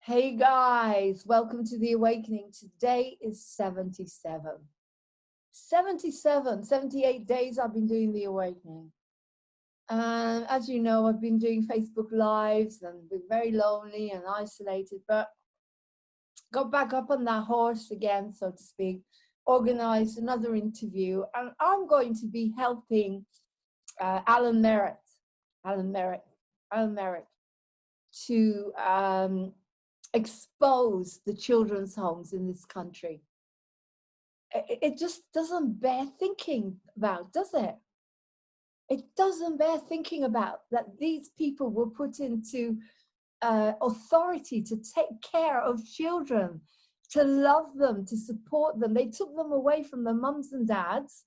Hey guys, welcome to the awakening. Today is 77. 78 days I've been doing the awakening. And as you know, I've been doing Facebook Lives and been very lonely and isolated, but got back up on that horse again, so to speak, organized another interview. And I'm going to be helping Alan Merritt to expose the children's homes in this country. It just doesn't bear thinking about, does it? It doesn't bear thinking about that these people were put into authority to take care of children, to love them, to support them. They took them away from their mums and dads,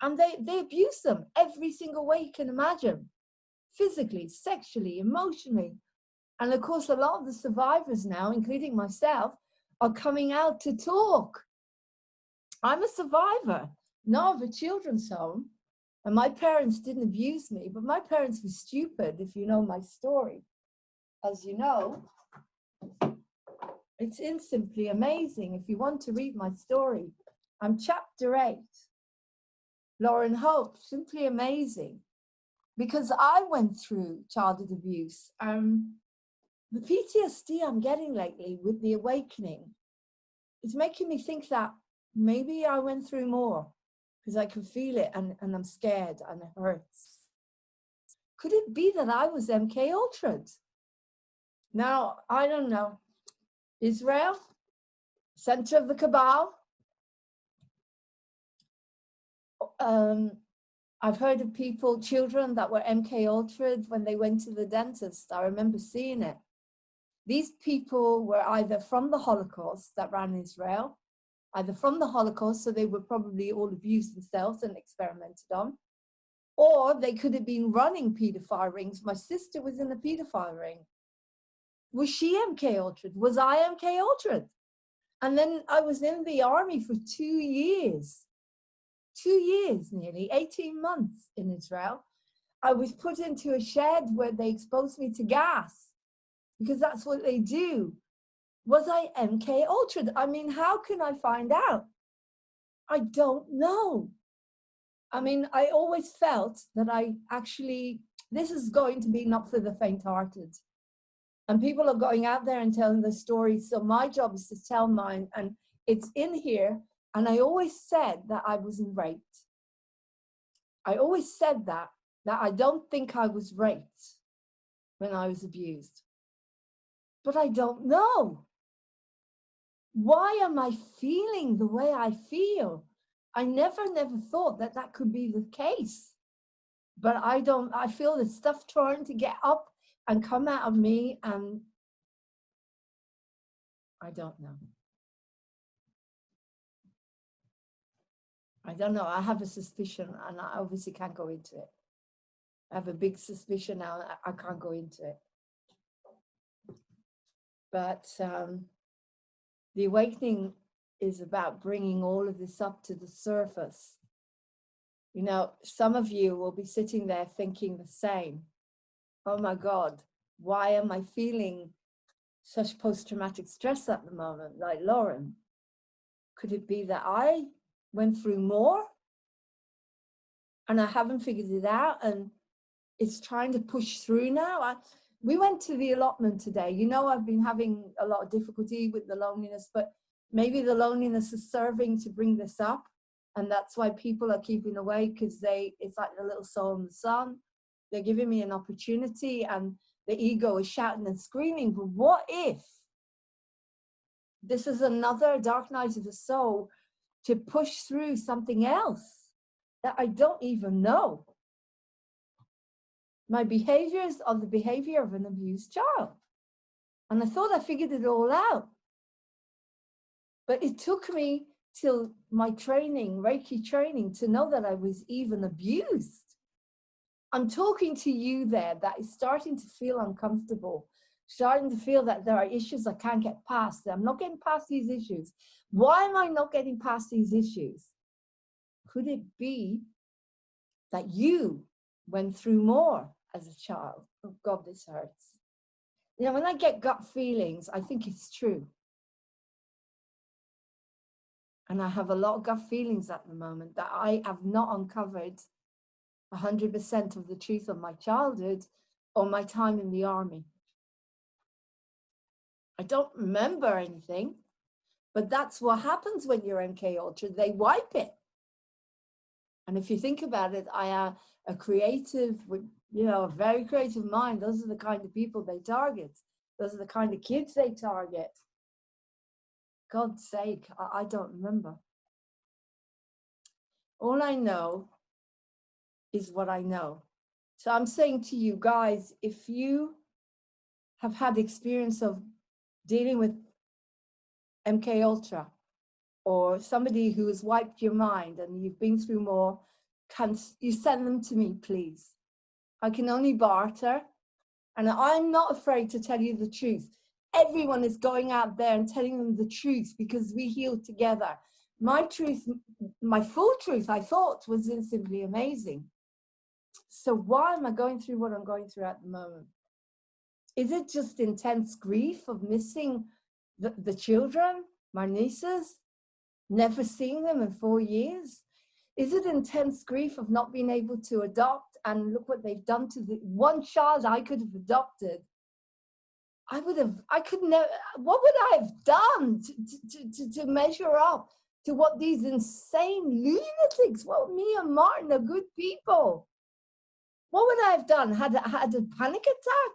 and they abuse them every single way you can imagine, physically, sexually, emotionally. And of course, a lot of the survivors now, including myself, are coming out to talk. I'm a survivor, not of a children's home. And my parents didn't abuse me, but my parents were stupid, if you know my story. As you know, it's simply amazing. If you want to read my story, I'm chapter 8. Laurene Hope, simply amazing. Because I went through childhood abuse. The PTSD I'm getting lately with the awakening is making me think that maybe I went through more because I can feel it and I'm scared and it hurts. Could it be that I was MK Ultra'd? Now, I don't know. Israel, center of the cabal. I've heard of people, children that were MK Ultra'd when they went to the dentist. I remember seeing it. These people were either from the Holocaust that ran Israel, either from the Holocaust, so they were probably all abused themselves and experimented on, or they could have been running pedophile rings. My sister was in a pedophile ring. Was she MK Ultra'd? Was I MK Ultra'd? And then I was in the army for 2 years. 2 years, nearly 18 months in Israel. I was put into a shed where they exposed me to gas, because that's what they do. Was I MK Ultra'd? I mean, how can I find out? I don't know. I mean, I always felt that this is going to be not for the faint-hearted. And people are going out there and telling their stories. So my job is to tell mine, and it's in here. And I always said that I wasn't raped. I always said that I don't think I was raped when I was abused. But I don't know. Why am I feeling the way I feel? I never thought that could be the case. But I feel the stuff trying to get up and come out of me, and I don't know. I don't know. I have a suspicion, and I obviously can't go into it. I have a big suspicion now. I can't go into it. But the awakening is about bringing all of this up to the surface. You know, some of you will be sitting there thinking the same. Oh my God, why am I feeling such post-traumatic stress at the moment, like Laurene? Could it be that I went through more and I haven't figured it out and it's trying to push through now? We went to the allotment today. You know, I've been having a lot of difficulty with the loneliness, but maybe the loneliness is serving to bring this up. And that's why people are keeping away, because it's like the little soul in the sun. They're giving me an opportunity, and the ego is shouting and screaming. But what if this is another dark night of the soul to push through something else that I don't even know? My behaviors are the behavior of an abused child. And I thought I figured it all out. But it took me till my training, Reiki training, to know that I was even abused. I'm talking to you there that is starting to feel uncomfortable, starting to feel that there are issues I can't get past. I'm not getting past these issues. Why am I not getting past these issues? Could it be that you went through more as a child? Oh God, this hurts. You know, when I get gut feelings, I think it's true. And I have a lot of gut feelings at the moment that I have not uncovered 100% of the truth of my childhood or my time in the army. I don't remember anything, but that's what happens when you're MK Ultra. They wipe it. And if you think about it, I am a creative, you know, a very creative mind. Those are the kind of people they target. Those are the kind of kids they target. God's sake, I don't remember. All I know is what I know. So I'm saying to you guys, if you have had experience of dealing with MK Ultra, or somebody who has wiped your mind and you've been through more, can you send them to me, please? I can only barter, and I'm not afraid to tell you the truth. Everyone is going out there and telling them the truth because we heal together. My truth, my full truth, I thought was simply amazing. So why am I going through what I'm going through at the moment? Is it just intense grief of missing the children, my nieces? Never seeing them in 4 years? Is it intense grief of not being able to adopt? And look what they've done to the one child I could have adopted. I could never, what would I have done to measure up to what these insane lunatics, well, me and Martin are good people. What would I have done? Had a panic attack?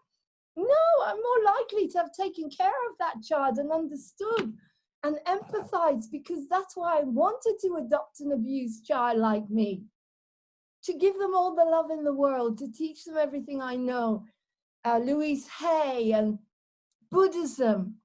No, I'm more likely to have taken care of that child and understood and empathize, because that's why I wanted to adopt an abused child like me, to give them all the love in the world, to teach them everything I know, Louise Hay and Buddhism.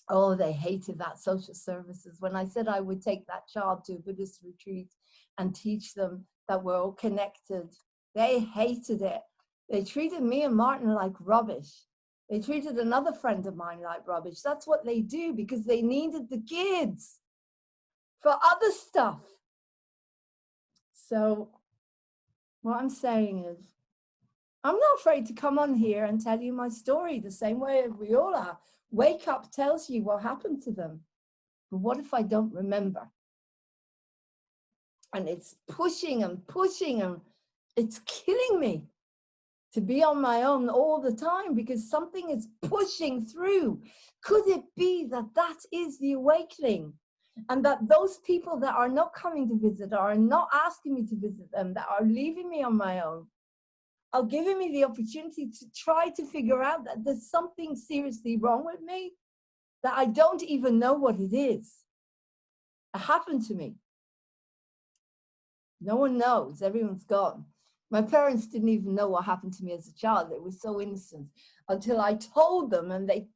Oh, they hated that, social services. When I said I would take that child to a Buddhist retreat and teach them that we're all connected, they hated it. They treated me and Martin like rubbish. They treated another friend of mine like rubbish. That's what they do, because they needed the kids for other stuff. So what I'm saying is, I'm not afraid to come on here and tell you my story the same way we all are. Wake Up tells you what happened to them. But what if I don't remember? And it's pushing and pushing, and it's killing me to be on my own all the time, because something is pushing through. Could it be that that is the awakening? And that those people that are not coming to visit, or are not asking me to visit them, that are leaving me on my own, are giving me the opportunity to try to figure out that there's something seriously wrong with me, that I don't even know what it is. It happened to me. No one knows. Everyone's gone. My parents didn't even know what happened to me as a child. They were so innocent until I told them, and they,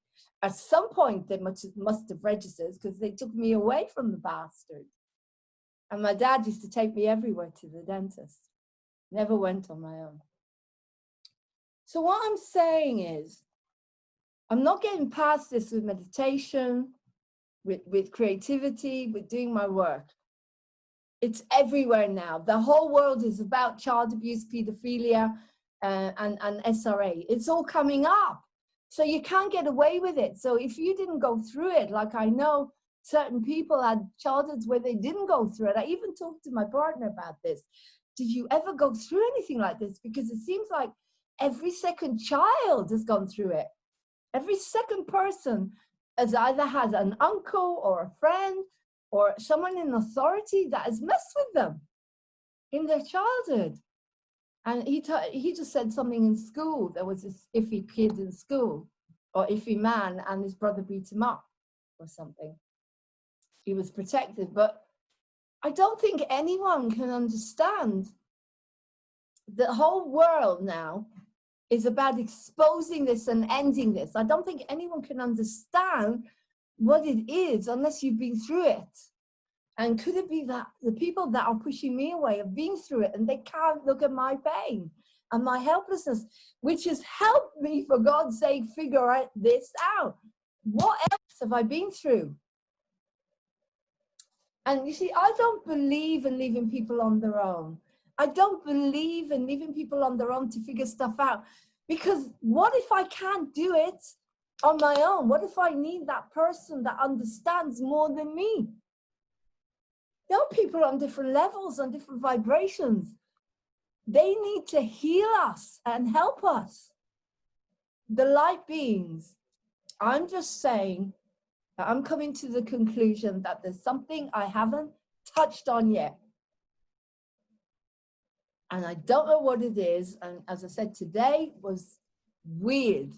at some point, they must have registered, because they took me away from the bastard. And my dad used to take me everywhere to the dentist. Never went on my own. So what I'm saying is, I'm not getting past this with meditation, with creativity, with doing my work. It's everywhere now. The whole world is about child abuse, pedophilia, and SRA. It's all coming up. So you can't get away with it. So if you didn't go through it, like I know certain people had childhoods where they didn't go through it. I even talked to my partner about this. Did you ever go through anything like this? Because it seems like every second child has gone through it. Every second person has either had an uncle or a friend or someone in authority that has messed with them in their childhood. And he just said something in school. There was this iffy kid in school, or iffy man, and his brother beat him up or something. He was protected, but I don't think anyone can understand. The whole world now is about exposing this and ending this. I don't think anyone can understand what it is unless you've been through it. And could it be that the people that are pushing me away have been through it, and they can't look at my pain and my helplessness, which has helped me, for God's sake, figure this out. What else have I been through? And you see, I don't believe in leaving people on their own. I don't believe in leaving people on their own to figure stuff out. Because what if I can't do it on my own? What if I need that person that understands more than me? There are people on different levels, on different vibrations. They need to heal us and help us. The light beings, I'm just saying that I'm coming to the conclusion that there's something I haven't touched on yet. And I don't know what it is. And as I said, today was weird.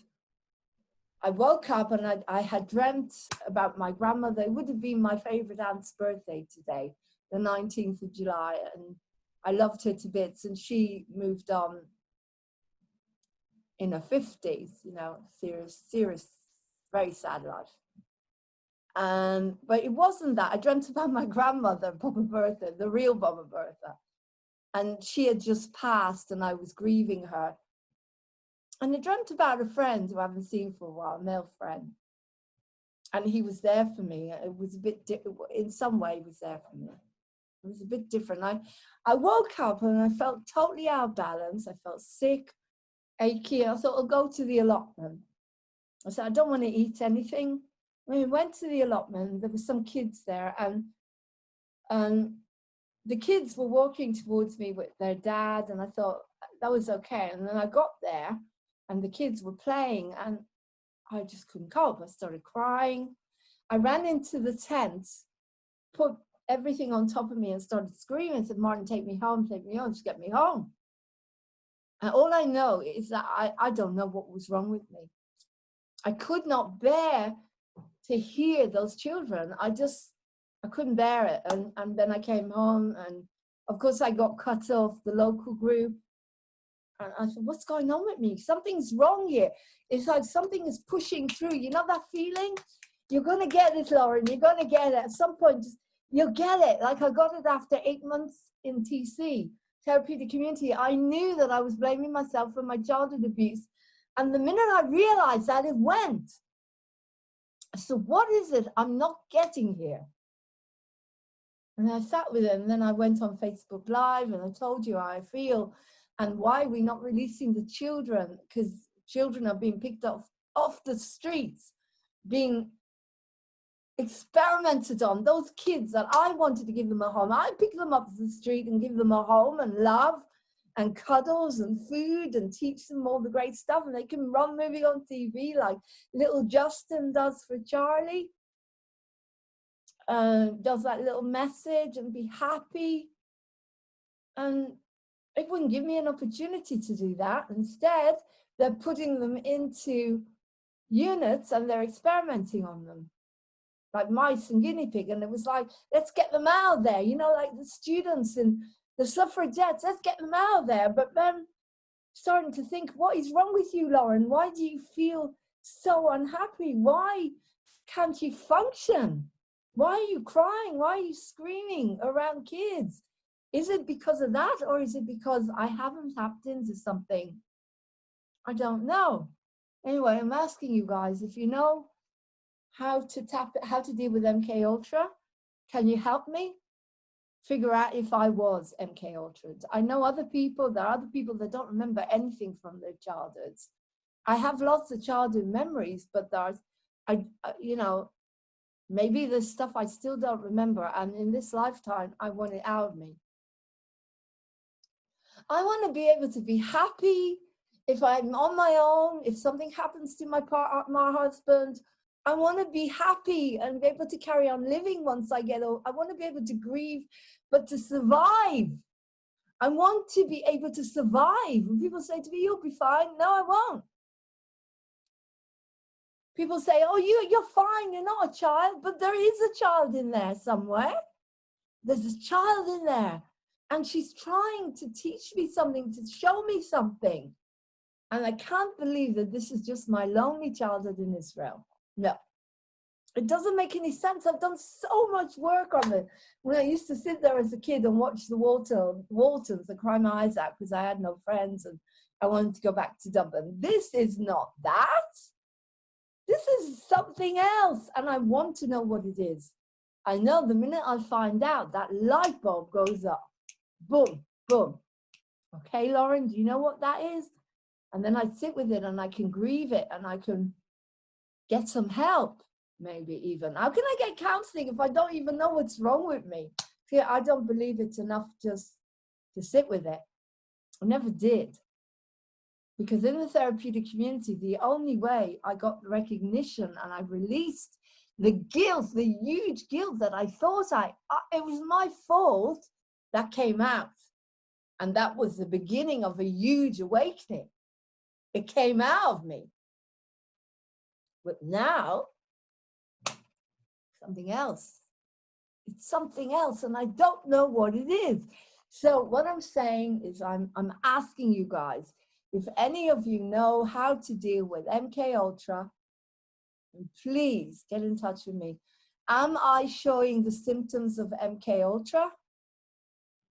I woke up and I had dreamt about my grandmother. It would have been my favorite aunt's birthday today, the 19th of July. And I loved her to bits. And she moved on in her 50s, you know, serious, very sad life. But it wasn't that. I dreamt about my grandmother, Baba Bertha, the real Baba Bertha. And she had just passed and I was grieving her. And I dreamt about a friend who I haven't seen for a while, a male friend. And he was there for me. It was a bit, in some way, he was there for me. It was a bit different. I woke up and I felt totally out of balance. I felt sick, achy. I thought, I'll go to the allotment. I said, I don't want to eat anything. When we went to the allotment, there were some kids there. And the kids were walking towards me with their dad. And I thought, that was okay. And then I got there. And the kids were playing and I just couldn't cope. I started crying. I ran into the tent, put everything on top of me and started screaming. I said, Martin, take me home, just get me home. And all I know is that I don't know what was wrong with me. I could not bear to hear those children. I couldn't bear it. And then I came home and of course I got cut off the local group. And I thought, what's going on with me? Something's wrong here. It's like something is pushing through. You know that feeling? You're going to get it, Laurene. You're going to get it. At some point, you'll get it. Like I got it after 8 months in TC, therapeutic community. I knew that I was blaming myself for my childhood abuse. And the minute I realized that, it went. So what is it I'm not getting here? And I sat with him. And then I went on Facebook Live and I told you how I feel. And why we're not releasing the children, because children are being picked off the streets, being experimented on. Those kids that I wanted to give them a home, I pick them up the street and give them a home and love and cuddles and food and teach them all the great stuff. And they can run moving on TV like little Justin does for Charlie. Does that little message and be happy. And it wouldn't give me an opportunity to do that. Instead, they're putting them into units and they're experimenting on them, like mice and guinea pig. And it was like, let's get them out there, you know, like the students and the suffragettes, let's get them out there. But then starting to think, what is wrong with you, Lauren? Why do you feel so unhappy? Why can't you function? Why are you crying? Why are you screaming around kids? Is it because of that, or is it because I haven't tapped into something? I don't know. Anyway, I'm asking you guys, if you know how to deal with MK Ultra, can you help me figure out if I was MK Ultra? I know there are other people that don't remember anything from their childhoods. I have lots of childhood memories, but you know, maybe there's stuff I still don't remember, and in this lifetime, I want it out of me. I want to be able to be happy if I'm on my own, if something happens to my husband. I want to be happy and be able to carry on living once I get old. I want to be able to grieve, but to survive. I want to be able to survive. When people say to me, you'll be fine. No, I won't. People say, oh, you're fine. You're not a child. But there is a child in there somewhere. There's a child in there. And she's trying to teach me something, to show me something. And I can't believe that this is just my lonely childhood in Israel. No, it doesn't make any sense. I've done so much work on it. When I used to sit there as a kid and watch the Waltons and cry my eyes out because I had no friends and I wanted to go back to Dublin. This is not that. This is something else. And I want to know what it is. I know the minute I find out, that light bulb goes up. Boom, boom. Okay, Lauren, do you know what that is? And then I sit with it and I can grieve it and I can get some help, maybe even. How can I get counseling if I don't even know what's wrong with me? See, I don't believe it's enough just to sit with it. I never did. Because in the therapeutic community, the only way I got the recognition and I released the guilt, the huge guilt that I thought it was my fault, that came out. And that was the beginning of a huge awakening. It came out of me. But now, something else. It's something else, and I don't know what it is. So what I'm saying is I'm asking you guys, if any of you know how to deal with MK Ultra, please get in touch with me. Am I showing the symptoms of MK Ultra?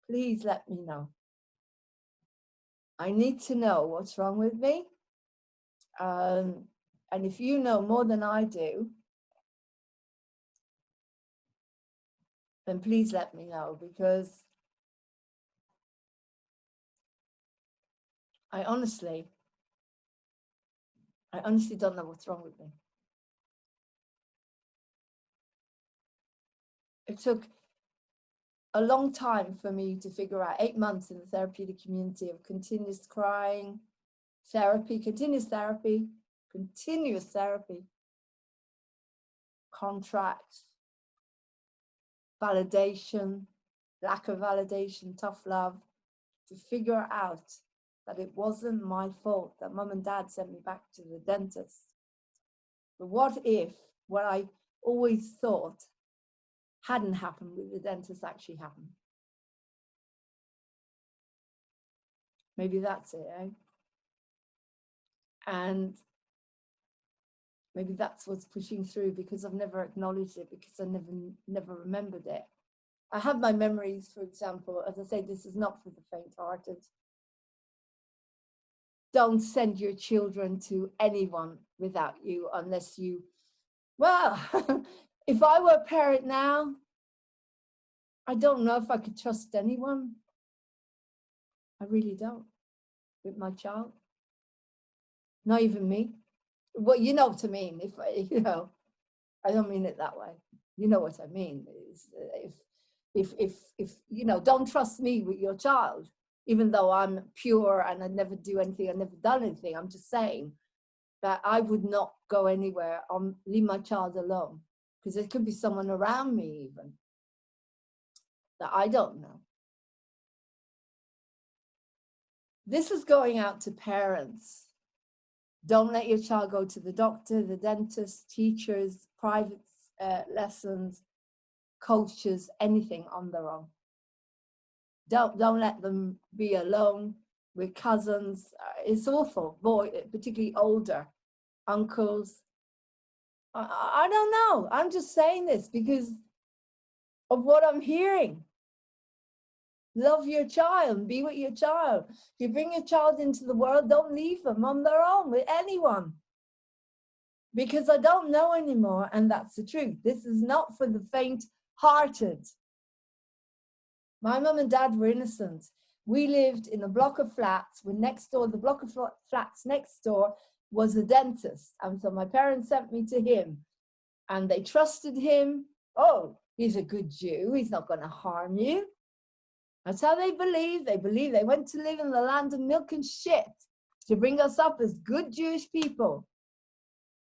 Please let me know. I need to know what's wrong with me. And if you know more than I do, then please let me know, because I honestly don't know what's wrong with me. It took a long time for me to figure out, 8 months in the therapeutic community of continuous crying, therapy, continuous therapy, contract, validation, lack of validation, tough love, to figure out that it wasn't my fault that mum and dad sent me back to the dentist. But what if what I always thought hadn't happened with the dentist actually happened? Maybe that's it, eh? And maybe that's what's pushing through, because I've never acknowledged it, because I never remembered it. I have my memories, for example. As I say, this is not for the faint-hearted. Don't send your children to anyone without you, unless you, well, if I were a parent now, I don't know if I could trust anyone. I really don't, with my child. Not even me. Well, you know what I mean. If I don't mean it that way. You know what I mean. If don't trust me with your child, even though I'm pure and I never do anything, I've never done anything. I'm just saying that I would not go anywhere, leave my child alone, because there could be someone around me even that I don't know. This is going out to parents. Don't let your child go to the doctor, the dentist, teachers, private lessons, coaches, anything on their own. Don't let them be alone with cousins. It's awful, particularly older uncles. I don't know. I'm just saying this because of what I'm hearing. Love your child, be with your child. If you bring your child into the world, don't leave them on their own with anyone. Because I don't know anymore, and that's the truth. This is not for the faint-hearted. My mum and dad were innocent. We lived in a block of flats. Next door, the block of flats next door was a dentist. And so my parents sent me to him. And they trusted him. Oh, he's a good Jew. He's not going to harm you. That's how they believe. They believe they went to live in the land of milk and shit to bring us up as good Jewish people.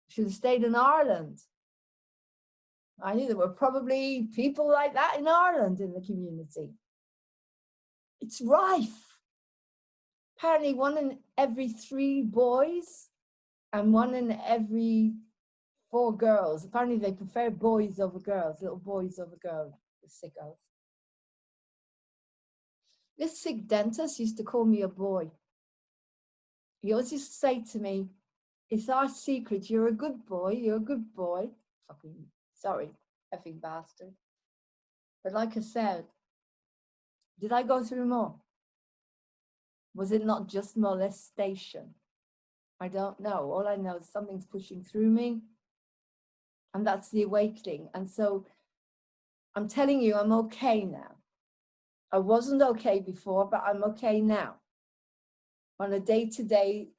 Should have stayed in Ireland. I knew there were probably people like that in Ireland in the community. It's rife. Apparently 1 in every 3 boys and 1 in every 4 girls. Apparently they prefer boys over girls, little boys over girls, the sickos. This sick dentist used to call me a boy. He always used to say to me, it's our secret, you're a good boy, you're a good boy. Fucking, sorry, effing bastard. But like I said, did I go through more? Was it not just molestation? I don't know. All I know is something's pushing through me. And that's the awakening. And so I'm telling you, I'm okay now. I wasn't okay before, but I'm okay now. On a day-to-day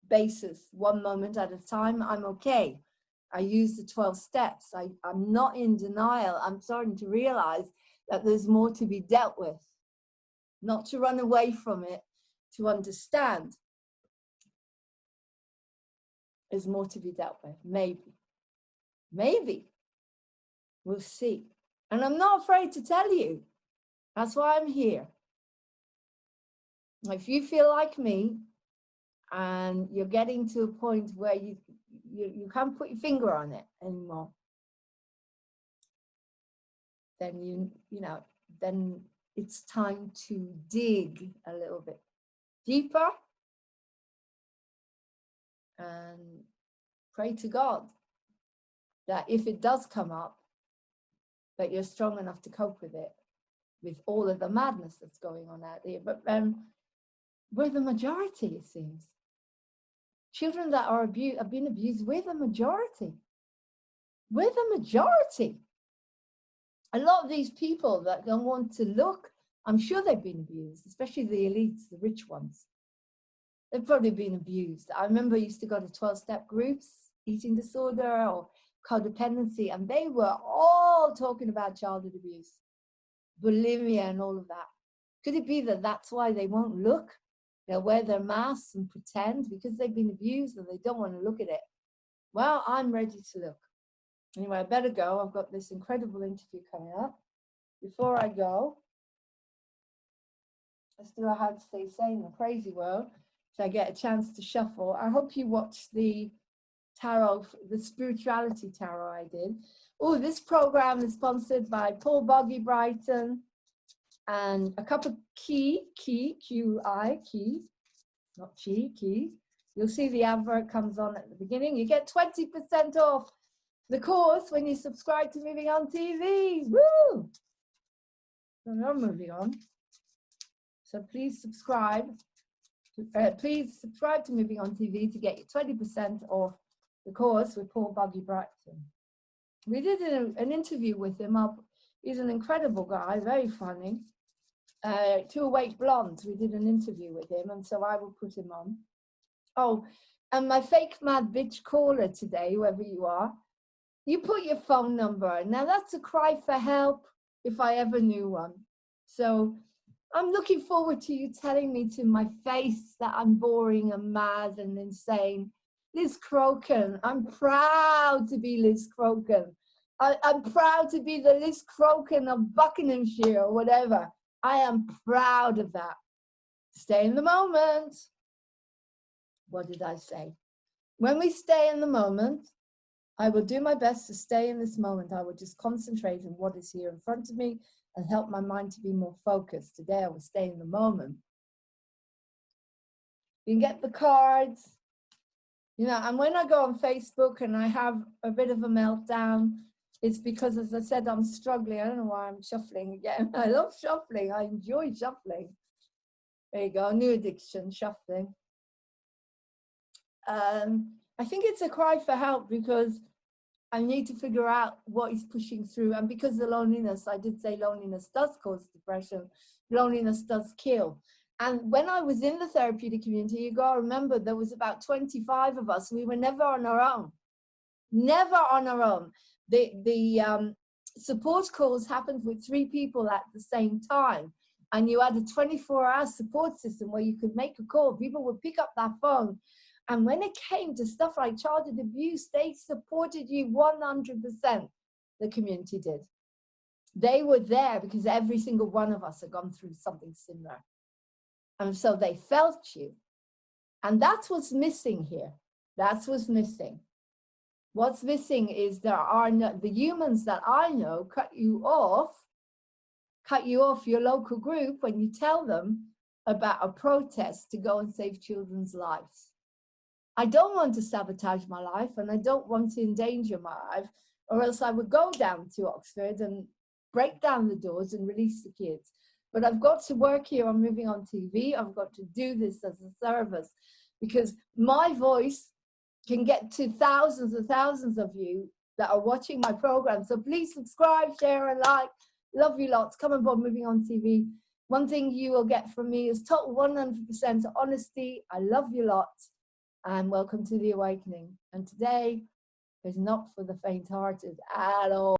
basis, one moment at a time. I'm okay. I use the 12 steps. I'm not in denial. I'm starting to realize that there's more to be dealt with, not to run away from it, to understand. There's more to be dealt with. Maybe. We'll see. And I'm not afraid to tell you. That's why I'm here. If you feel like me and you're getting to a point where you can't put your finger on it anymore, then then it's time to dig a little bit deeper and pray to God that if it does come up, that you're strong enough to cope with it, with all of the madness that's going on out there. But we're the majority, it seems. Children that are have been abused, we're the majority. We're the majority. A lot of these people that don't want to look, I'm sure they've been abused, especially the elites, the rich ones. They've probably been abused. I remember I used to go to 12-step groups, eating disorder or codependency, and they were all talking about childhood abuse, bulimia and all of that. Could it be that that's why they won't look? They'll wear their masks and pretend because they've been abused and they don't want to look at it. Well, I'm ready to look. Anyway, I better go. I've got this incredible interview coming up. Before I go, let's do a How to Stay Sane in a Crazy World. So I get a chance to shuffle. I hope you watched the tarot, the spirituality tarot I did. Oh, this program is sponsored by Paul Boggy Brighton and a cup of key, not chi, key. You'll see the advert comes on at the beginning. You get 20% off the course when you subscribe to Moving On TV. Woo! So we're moving on. So please subscribe. Please subscribe to Moving On TV to get you 20% off the course with Paul Boggy Brighton. We did an interview with him. He's an incredible guy, very funny. Two Awake Blondes, we did an interview with him, and so I will put him on. Oh, and my fake mad bitch caller today, whoever you are, you put your phone number. Now that's a cry for help if I ever knew one. So I'm looking forward to you telling me to my face that I'm boring and mad and insane. Liz Croken, I'm proud to be Liz Croken. I'm proud to be the Liz Croken of Buckinghamshire or whatever. I am proud of that. Stay in the moment. What did I say? When we stay in the moment, I will do my best to stay in this moment. I will just concentrate on what is here in front of me and help my mind to be more focused. Today I will stay in the moment. You can get the cards. And when I go on Facebook and I have a bit of a meltdown, it's because, as I said, I'm struggling. I don't know why I'm shuffling again. I love shuffling. I enjoy shuffling. There you go, new addiction, shuffling. I think it's a cry for help because I need to figure out what is pushing through. And because of the loneliness, I did say loneliness does cause depression. Loneliness does kill. And when I was in the therapeutic community, you got to remember there was about 25 of us. We were never on our own. Never on our own. The support calls happened with 3 people at the same time. And you had a 24-hour support system where you could make a call. People would pick up that phone. And when it came to stuff like childhood abuse, they supported you 100%. The community did. They were there because every single one of us had gone through something similar. And so they felt you. And that's what's missing here. That's what's missing. What's missing is the humans that I know cut you off your local group when you tell them about a protest to go and save children's lives. I don't want to sabotage my life and I don't want to endanger my life, or else I would go down to Oxford and break down the doors and release the kids. But I've got to work here on Moving On TV. I've got to do this as a service because my voice can get to thousands and thousands of you that are watching my program. So please subscribe, share and like. Love you lots. Come aboard Moving On TV. One thing you will get from me is total 100% honesty. I love you lots. and welcome to the awakening. And today is not for the faint-hearted at all.